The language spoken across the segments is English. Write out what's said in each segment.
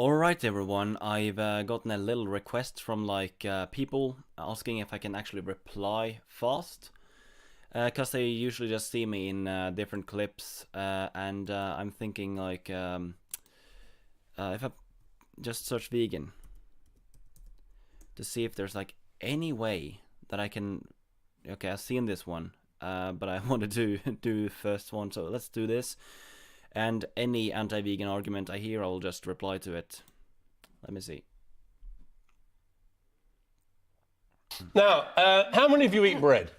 Alright everyone, I've gotten a little request from people asking if I can actually reply fast. Because they usually just see me in different clips, and I'm thinking if I just search vegan to see if there's any way that I can. Okay, I've seen this one, but I wanted to do the first one, so let's do this. And any anti-vegan argument I hear, I'll just reply to it. Let me see. Now, how many of you eat bread?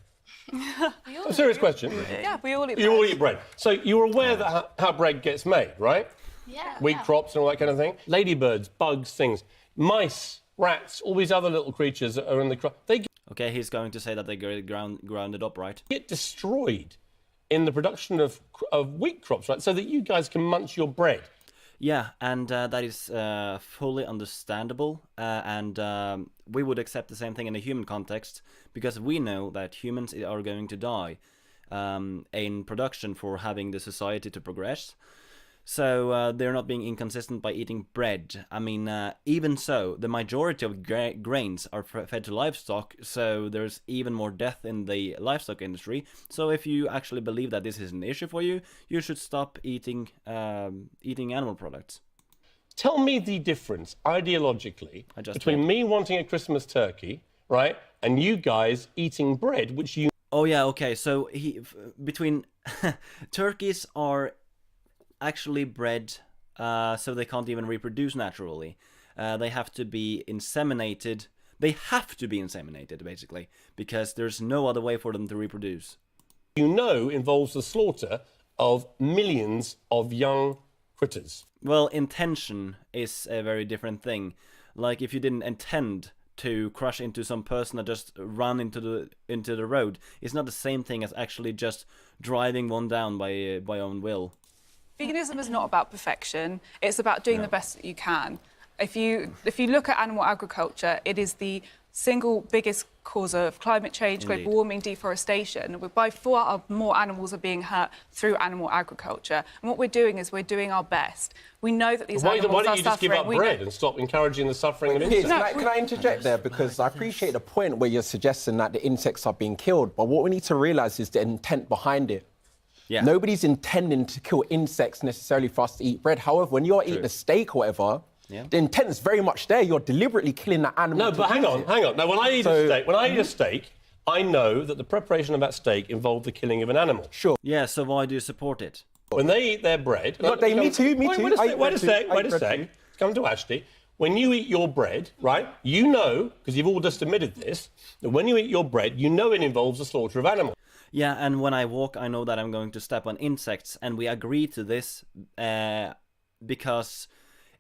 A serious question. Yeah, we all eat bread. You all eat bread. So you're aware that how bread gets made, right? Yeah. Wheat crops and all that kind of thing. Ladybirds, bugs, things. Mice, rats, all these other little creatures that are in the crop. They Okay, he's going to say that they get grounded up, right? get destroyed in the production of wheat crops, right? So that you guys can munch your bread. Yeah, and that is fully understandable, and we would accept the same thing in a human context, because we know that humans are going to die in production for having the society to progress. So they're not being inconsistent by eating bread. I mean, even so, the majority of grains are fed to livestock, so there's even more death in the livestock industry. So if you actually believe that this is an issue for you, you should stop eating animal products. Tell me the difference, ideologically, between me wanting a Christmas turkey, right, and you guys eating bread, which you... Oh yeah, okay, so between... turkeys are actually bred so they can't even reproduce naturally. They have to be inseminated. They have to be inseminated, basically, because there's no other way for them to reproduce. You know involves the slaughter of millions of young critters. Well, intention is a very different thing. Like, if you didn't intend to crush into some person that just ran into the road, it's not the same thing as actually just driving one down by own will. Veganism is not about perfection. It's about doing the best that you can. If you look at animal agriculture, it is the single biggest cause of climate change, global warming, deforestation. By far, more animals are being hurt through animal agriculture. And what we're doing is we're doing our best. We know that these animals are suffering. Why don't you just give up bread and stop encouraging the suffering of insects? Can I interject there? Because I appreciate the point where you're suggesting that the insects are being killed, but what we need to realise is the intent behind it. Yeah. Nobody's intending to kill insects necessarily for us to eat bread. However, when you're eating a steak or whatever, the intent is very much there. You're deliberately killing that animal. No, but hang on. Now, when I eat a steak, I know that the preparation of that steak involved the killing of an animal. Sure. Yeah, so why do you support it? When they eat their bread... Me too. Wait a sec. Come to Ashley. When you eat your bread, right, you know, because you've all just admitted this, that when you eat your bread, you know it involves the slaughter of animals. Yeah, and when I walk, I know that I'm going to step on insects, and we agree to this because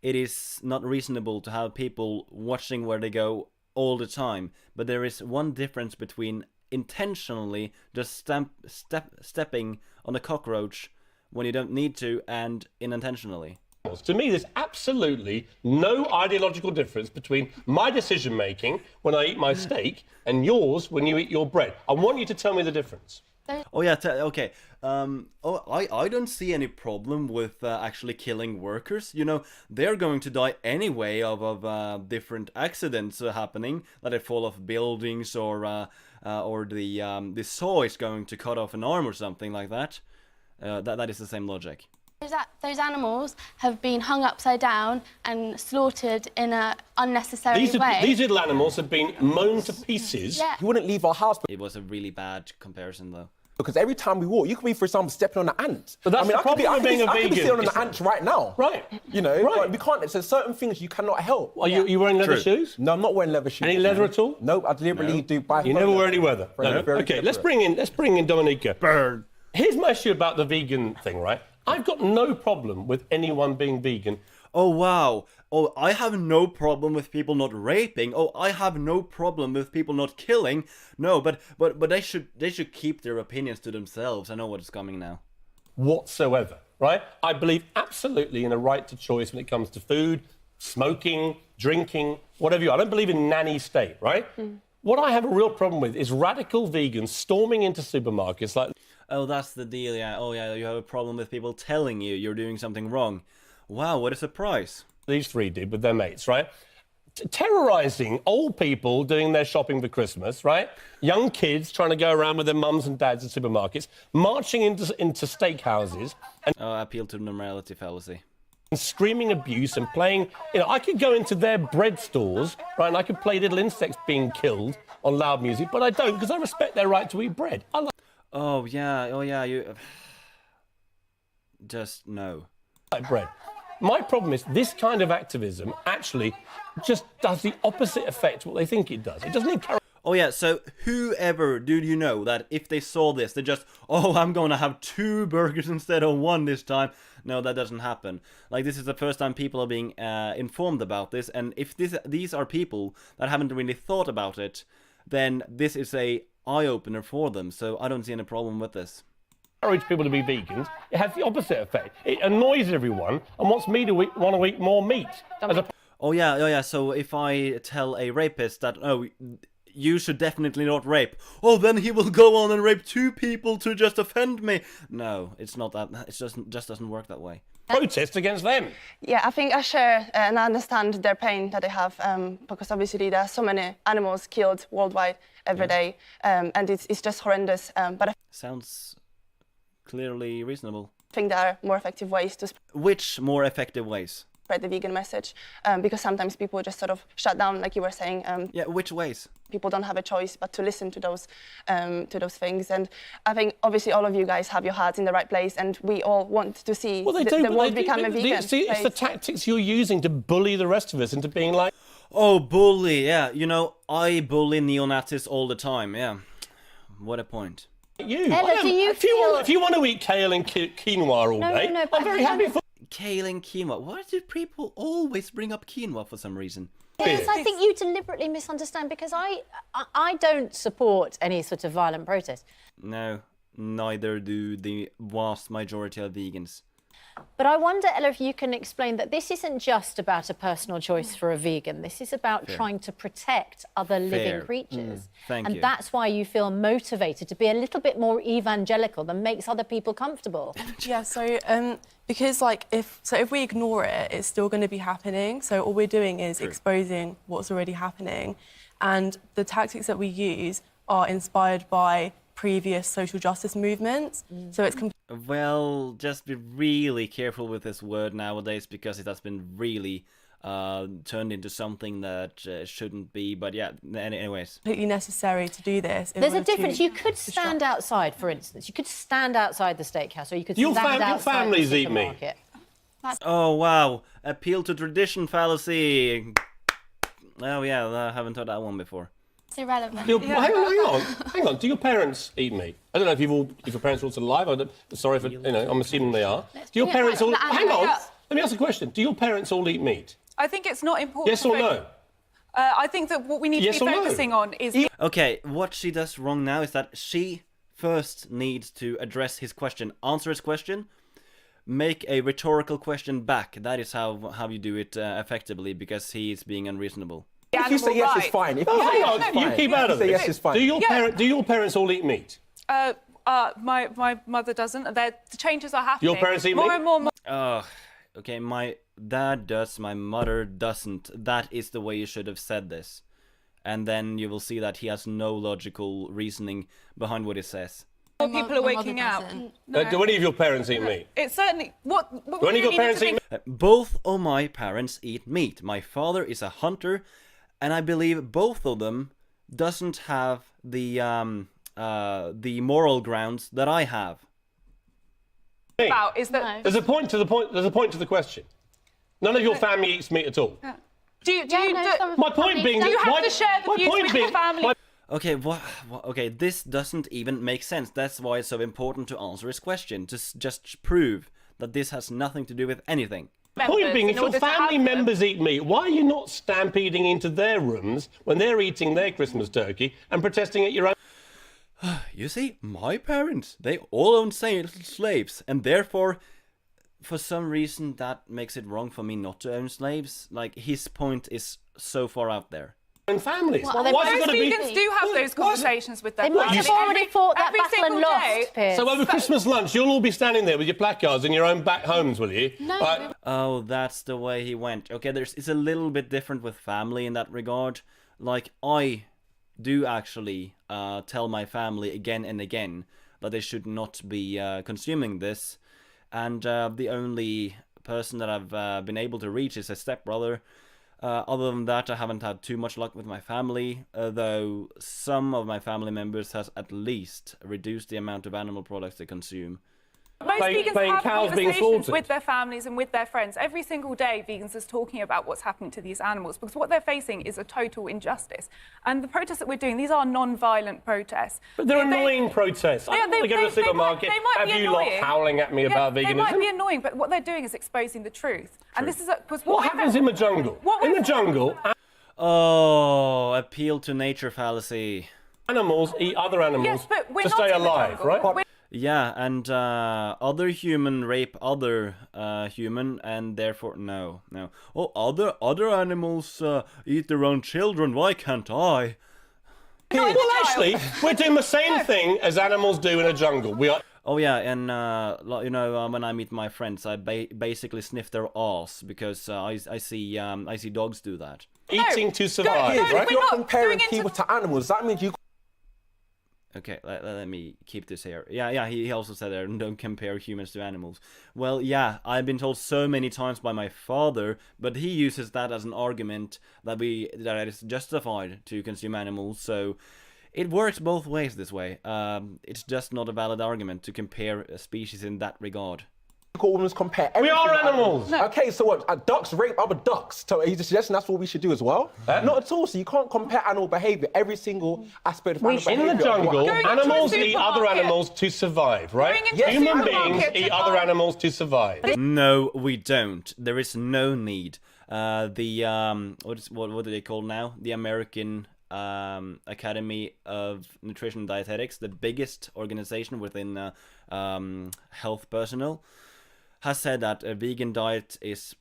it is not reasonable to have people watching where they go all the time. But there is one difference between intentionally just stepping on a cockroach when you don't need to, and unintentionally. To me, there's absolutely no ideological difference between my decision-making when I eat my steak and yours when you eat your bread. I want you to tell me the difference. Oh, yeah, okay. I don't see any problem with actually killing workers. You know, they're going to die anyway of different accidents happening, that they fall off buildings or the saw is going to cut off an arm or something like that. That is the same logic. Those animals have been hung upside down and slaughtered in an unnecessary way. These little animals have been mown to pieces. Yeah. You wouldn't leave our house. It was a really bad comparison, though. Because every time we walk, you could be, for example, stepping on an ant. But that's the problem with being a vegan. I could be sitting on an ant right now. Right. You know, but we can't. There's certain things you cannot help. Are you wearing leather shoes? No, I'm not wearing leather shoes. Any leather at all? No, I deliberately do buy. You never wear any leather. No. Okay, let's bring in Dominica. Burn. Here's my issue about the vegan thing, right? I've got no problem with anyone being vegan. Oh, wow. Oh, I have no problem with people not raping. Oh, I have no problem with people not killing. No, but they should keep their opinions to themselves. I know what is coming now. Whatsoever, right? I believe absolutely in a right to choice when it comes to food, smoking, drinking, whatever you are. I don't believe in nanny state, right? What I have a real problem with is radical vegans storming into supermarkets like... Oh, that's the deal, yeah. Oh, yeah, you have a problem with people telling you you're doing something wrong. Wow, what a surprise. these three did with their mates, right? Terrorising old people doing their shopping for Christmas, right? Young kids trying to go around with their mums and dads in supermarkets, marching into steakhouses and appeal to normality fallacy. screaming abuse and playing. You know, I could go into their bread stores, right, and I could play little insects being killed on loud music, but I don't because I respect their right to eat bread. I like you just no. Bread. My problem is this kind of activism actually just does the opposite effect to what they think it does. It doesn't encourage. Oh yeah, so whoever did you know that if they saw this, they just, oh, I'm gonna have 2 burgers instead of 1 this time. No, that doesn't happen. Like, this is the first time people are being informed about this, and if these are people that haven't really thought about it, then this is a eye-opener for them, so I don't see any problem with this. Encourage people to be vegans, it has the opposite effect. It annoys everyone and wants me to want to eat more meat. Oh yeah, so if I tell a rapist that, oh, you should definitely not rape, oh, then he will go on and rape 2 people to just offend me. No, it's not that, it just doesn't work that way. Protest against them. Yeah, I think I share and I understand their pain that they have because obviously there are so many animals killed worldwide every day, and it's just horrendous. But I sounds clearly reasonable. think there are more effective ways to Which more effective ways? Spread the vegan message, because sometimes people just sort of shut down, like you were saying. Yeah, which ways? People don't have a choice but to listen to those things, and I think obviously all of you guys have your hearts in the right place, and we all want to see the world become a vegan See, it's the tactics you're using to bully the rest of us into being like. Oh, bully! Yeah, you know, I bully neo-Nazis all the time. Yeah, what a point. You. Ella, do you if you want to eat kale and quinoa all day, no, I'm very happy for. Kale and quinoa. Why do people always bring up quinoa for some reason? Yes, I think you deliberately misunderstand because I don't support any sort of violent protest. No, neither do the vast majority of vegans. But I wonder, Ella, if you can explain that this isn't just about a personal choice for a vegan. This is about trying to protect other living creatures. Thank you. And that's why you feel motivated to be a little bit more evangelical than makes other people comfortable. Yeah, so because like if we ignore it, it's still going to be happening. So all we're doing is exposing what's already happening, and the tactics that we use are inspired by previous social justice movements. So it's well, just be really careful with this word nowadays because it has been really turned into something that shouldn't be. But yeah, anyways. completely necessary to do this. There's a difference. You could stand outside, for instance. You could stand outside the steakhouse, or you could stand outside your families the eat meat. supermarket. Oh wow, appeal to tradition fallacy. Oh yeah, I haven't heard that one before. It's irrelevant. Hang on. Do your parents eat meat? I don't know if your parents are also alive. Sorry for I'm assuming they are. Do your parents all? Hang on. Let me ask a question. Do your parents all eat meat? I think it's not important. Yes or no? I think that what we need to be focusing on is. Okay, what she does wrong now is that she first needs to address his question, answer his question, make a rhetorical question back. That is how you do it effectively, because he is being unreasonable. If you say yes, it's fine. If you say yes, it's fine. You keep out of it. Yes, it's fine. Do your parents all eat meat? My mother doesn't. The changes are happening. Your parents eat meat? More and more. Okay, my dad does, my mother doesn't. That is the way you should have said this. And then you will see that he has no logical reasoning behind what he says. More people are waking up. Do any of your parents eat meat? It's certainly what Do any of your parents eat meat? Both of my parents eat meat. My father is a hunter, and I believe both of them doesn't have the moral grounds that I have. About is that There's a point to the question. None of your family eats meat at all. My point being, do you have to share the views with your family? Okay, okay, this doesn't even make sense. That's why it's so important to answer his question, to just prove that this has nothing to do with anything. Point being, if your family members eat meat, why are you not stampeding into their rooms when they're eating their Christmas turkey and protesting at your own? You see, my parents, they all own slaves, and therefore, for some reason, that makes it wrong for me not to own slaves. Like, his point is so far out there. And families. Well, Why has it Most got to be? vegans do have those conversations with their They must families. have already fought that Every battle and single lost, day. Piers. So over Christmas lunch, you'll all be standing there with your placards in your own back homes, will you? No. Right. Oh, that's the way he went. Okay, it's a little bit different with family in that regard. Like, I do actually tell my family again and again that they should not be consuming this. And the only person that I've been able to reach is a stepbrother. Other than that, I haven't had too much luck with my family, though some of my family members has at least reduced the amount of animal products they consume. Most vegans playing have cows being conversations slaughtered. with their families and with their friends. Every single day, vegans are talking about what's happening to these animals because what they're facing is a total injustice. And the protests that we're doing, these are non-violent protests. But they're annoying protests. I don't want to go to the supermarket, have you lot howling at me about veganism. They might be annoying, but what they're doing is exposing the truth. And this is because What happens in the jungle? In the jungle, Oh, appeal to nature fallacy. animals eat other animals Yes, but we're to not stay in the alive, jungle. right? We're- Yeah, and other human rape other human, and therefore no. Oh, other animals eat their own children. Why can't I? Well, actually, we're doing the same thing as animals do in a jungle. We are. Oh yeah, and when I meet my friends, I basically sniff their ass because I see dogs do that. Eating to survive, no, right? we're You're not comparing doing it to- people to animals. That means you Okay, let me keep this here. Yeah, he also said there, don't compare humans to animals. Well, yeah, I've been told so many times by my father, but he uses that as an argument that it is justified to consume animals, so it works both ways this way. It's just not a valid argument to compare a species in that regard. women compare We everything are to animals. Okay, so what? Ducks rape other ducks. So are you suggesting that's what we should do as well? Not at all. So you can't compare animal behaviour, every single aspect of animal behaviour. In the jungle, Going into a animals eat other supermarket. animals to survive, right? Going into a Human supermarket beings to eat other buy- animals to survive. No, we don't. There is no need. What do they call now? The American Academy of Nutrition and Dietetics, the biggest organization within health personnel, has said that a vegan diet is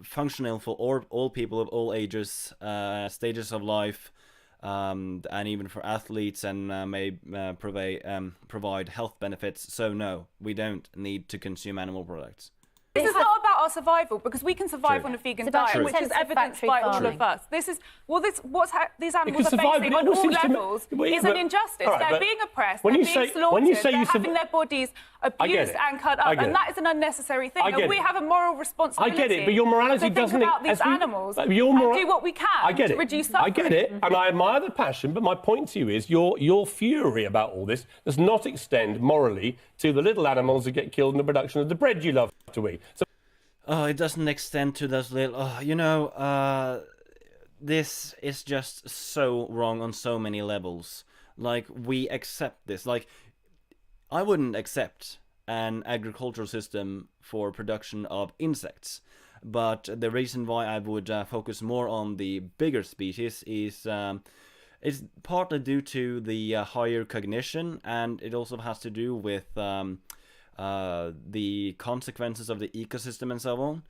functional for all people of all ages, stages of life, and even for athletes, and may provide health benefits. So no, we don't need to consume animal products. This is not about our survival because we can survive True. on a vegan It's about diet, which is intensive evidenced factory by all farming. of us. This is these animals can are survive, facing but on it all all seems to me- levels Wait, is but- an injustice. all right, They're but being oppressed, when they're you being say- slaughtered, when you say they're you having their bodies get abused it. and cut I up, get and it. that is an unnecessary thing. I And get we it. have a moral I responsibility. get it, but your morality to think doesn't. about these as we- animals but your and mora- do what we can I get to it. reduce suffering. I get it, and I admire the passion. But my point to you is, your fury about all this does not extend morally to the little animals that get killed in the production of the bread you love to eat. So Oh, it doesn't extend to those little. This is just so wrong on so many levels. Like, we accept this. Like, I wouldn't accept an agricultural system for production of insects. But the reason why I would focus more on the bigger species is partly due to the higher cognition, and it also has to do with the consequences of the ecosystem and so on.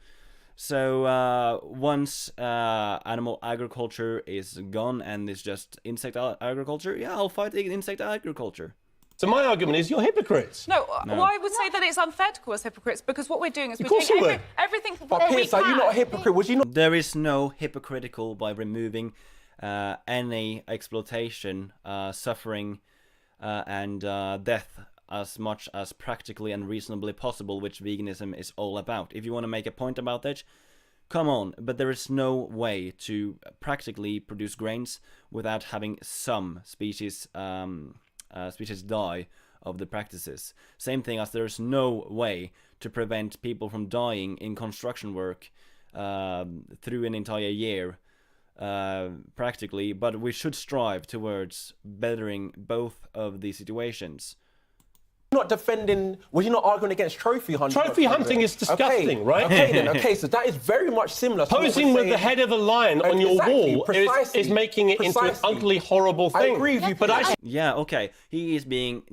So once animal agriculture is gone and it's just insect agriculture, yeah, I'll fight insect agriculture. So my argument is, you're hypocrites. No, well, I would say that it's unfair to call us hypocrites because what we're doing is we're course doing you would. everything But that we Piers, can. are you not a hypocrite? Would you not? There is no hypocritical by removing any exploitation, suffering, and death as much as practically and reasonably possible, which veganism is all about. If you want to make a point about that, come on, but there is no way to practically produce grains without having some species die of the practices. Same thing as there's no way to prevent people from dying in construction work through an entire year, practically, but we should strive towards bettering both of these situations. Not defending. Were you not arguing against trophy hunting? Trophy hunting is disgusting, okay. right? Okay, then. Okay, so that is very much similar. To what Posing we're with the saying. head of a lion on your Exactly, wall precisely, is making it into an precisely. ugly, horrible I thing. agree with you, but I Yeah, okay. He is being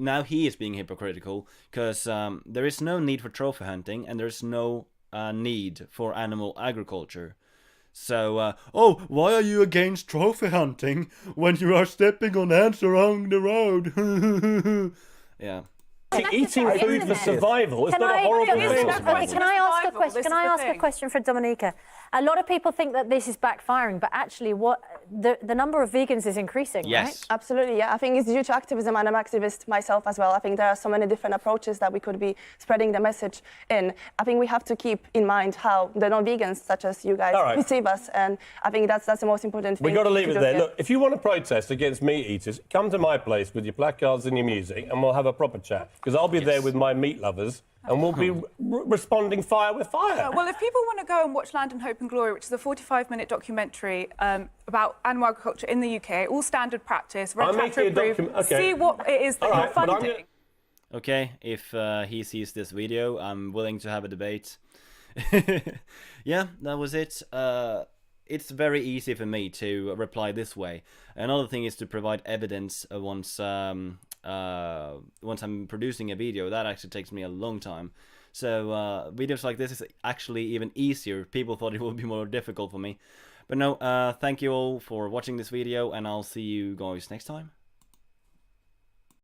hypocritical because there is no need for trophy hunting and there's no need for animal agriculture. So, oh, why are you against trophy hunting when you are stepping on ants along the road? Yeah. Eating food for survival is not a horrible thing. Can I ask a question? This Can I is the ask a thing. question for Dominika? A lot of people think that this is backfiring, but actually, what the number of vegans is increasing, Yes. right? Absolutely, yeah. I think it's due to activism, and I'm an activist myself as well. I think there are so many different approaches that we could be spreading the message in. I think we have to keep in mind how the non-vegans, such as you guys, perceive us, and I think that's the most important thing. We've got to leave it there. here. Look, if you want to protest against meat eaters, come to my place with your placards and your music, and we'll have a proper chat. Because I'll be there with my meat lovers, and we'll be responding fire with fire. Well, if people want to go and watch Land and Hope and Glory, which is a 45-minute documentary about animal agriculture in the UK, all standard practice, red tractor approved, see what it is that you're funding. Okay, if he sees this video, I'm willing to have a debate. Yeah, that was it. It's very easy for me to reply this way. Another thing is to provide evidence once I'm producing a video. That actually takes me a long time. So videos like this is actually even easier. People thought it would be more difficult for me. But no, thank you all for watching this video, and I'll see you guys next time.